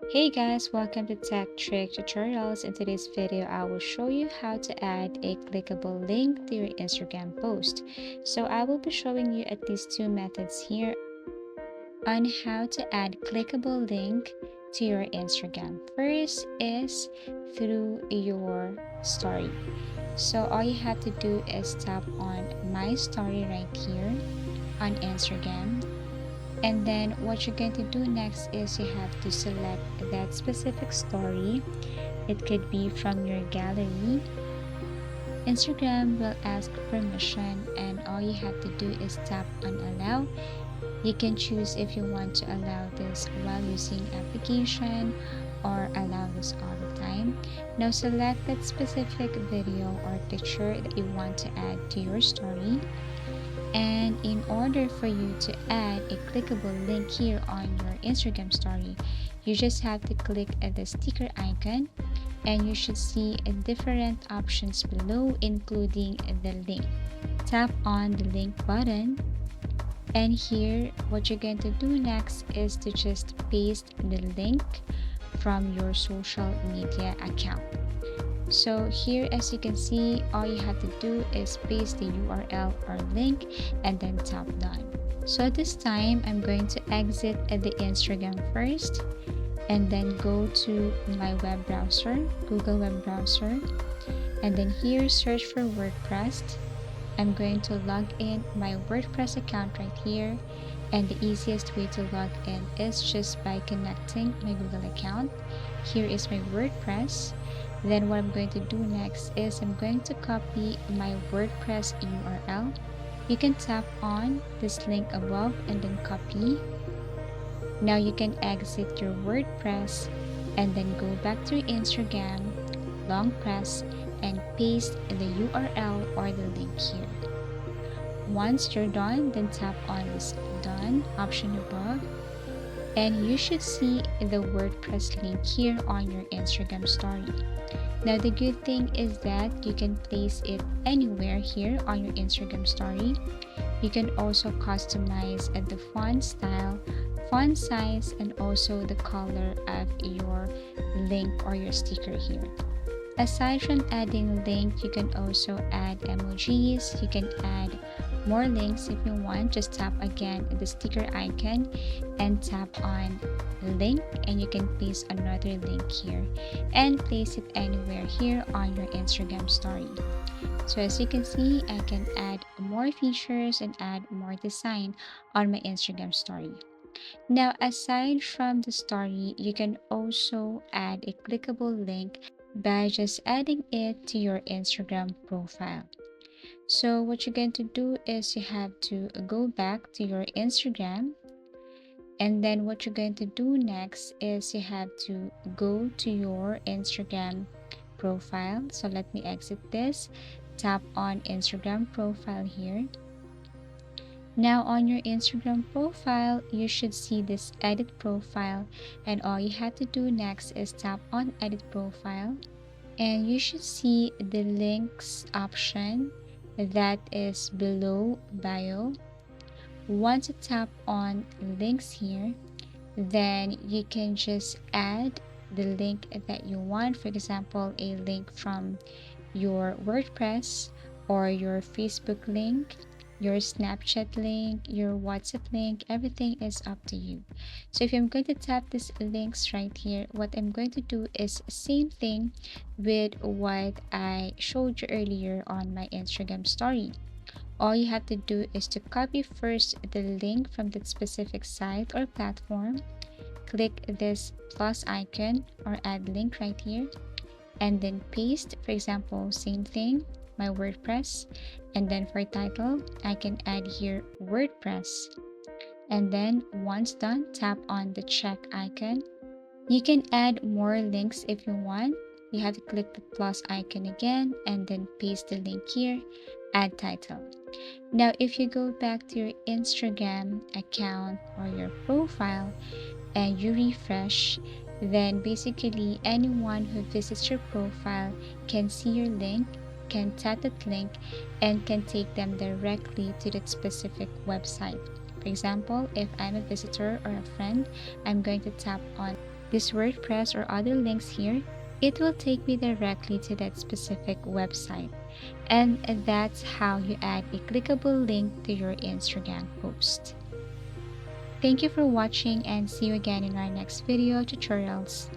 Hey guys, welcome to Tech Trick Tutorials. In today's video, I will show you how to add a clickable link to your Instagram post. So I will be showing you at least two methods here on how to add clickable link to your Instagram. First is through your story. So all you have to do is tap on my story right here on Instagram. And then what you're going to do next is you have to select that specific story. It could be from your gallery. Instagram will ask permission, and all you have to do is tap on allow. You can choose if you want to allow this while using application or allow this all the time. Now select that specific video or picture that you want to add to your story. And in order for you to add a clickable link here on your Instagram story, you just have to click at the sticker icon and you should see different options below, including the link. Tap on the link button, and here what you're going to do next is to just paste the link from your social media account. So here, as you can see, all you have to do is paste the URL or link and then tap done. So this time I'm going to exit at the Instagram first and then go to my web browser, Google web browser, and then here search for WordPress. I'm going to log in my WordPress account right here, and the easiest way to log in is just by connecting my Google account. Here is my WordPress. Then what I'm going to do next is I'm going to copy my WordPress URL. You can tap on this link above and then copy. Now you can exit your WordPress and then go back to your Instagram, long press, and paste the URL or the link here. Once you're done, then tap on this done option above, and you should see the WordPress link here on your Instagram story. Now the good thing is that you can place it anywhere here on your Instagram story. You can also customize the font style, font size, and also the color of your link or your sticker here. Aside from adding link, you can also add emojis. You can add more links if you want. Just tap again the sticker icon and tap on link, and you can place another link here and place it anywhere here on your Instagram story. So as you can see, I can add more features and add more design on my Instagram story. Now, aside from the story, you can also add a clickable link by just adding it to your Instagram profile. So what you're going to do is you have to go back to your Instagram, and then what you're going to do next is you have to go to your Instagram profile. So let me exit this, tap on Instagram profile here. Now on your Instagram profile, you should see this edit profile, and all you have to do next is tap on edit profile, and you should see the links option that is below bio. Once you tap on links here, then you can just add the link that you want. For example, a link from your WordPress or your Facebook link, your Snapchat link, your WhatsApp link, everything is up to you. So if I'm going to tap these links right here, what I'm going to do is same thing with what I showed you earlier on my Instagram story. All you have to do is to copy first the link from that specific site or platform, click this plus icon or add link right here, and then paste. For example, same thing, my WordPress, and then for title I can add here WordPress, and then once done, tap on the check icon. You can add more links if you want. You have to click the plus icon again and then paste the link here, add title. Now if you go back to your Instagram account or your profile and you refresh, then basically anyone who visits your profile can see your link, can tap that link, and can take them directly to that specific website. For example, if I'm a visitor or a friend, I'm going to tap on this WordPress or other links here, it will take me directly to that specific website. And that's how you add a clickable link to your Instagram post. Thank you for watching and see you again in our next video tutorials.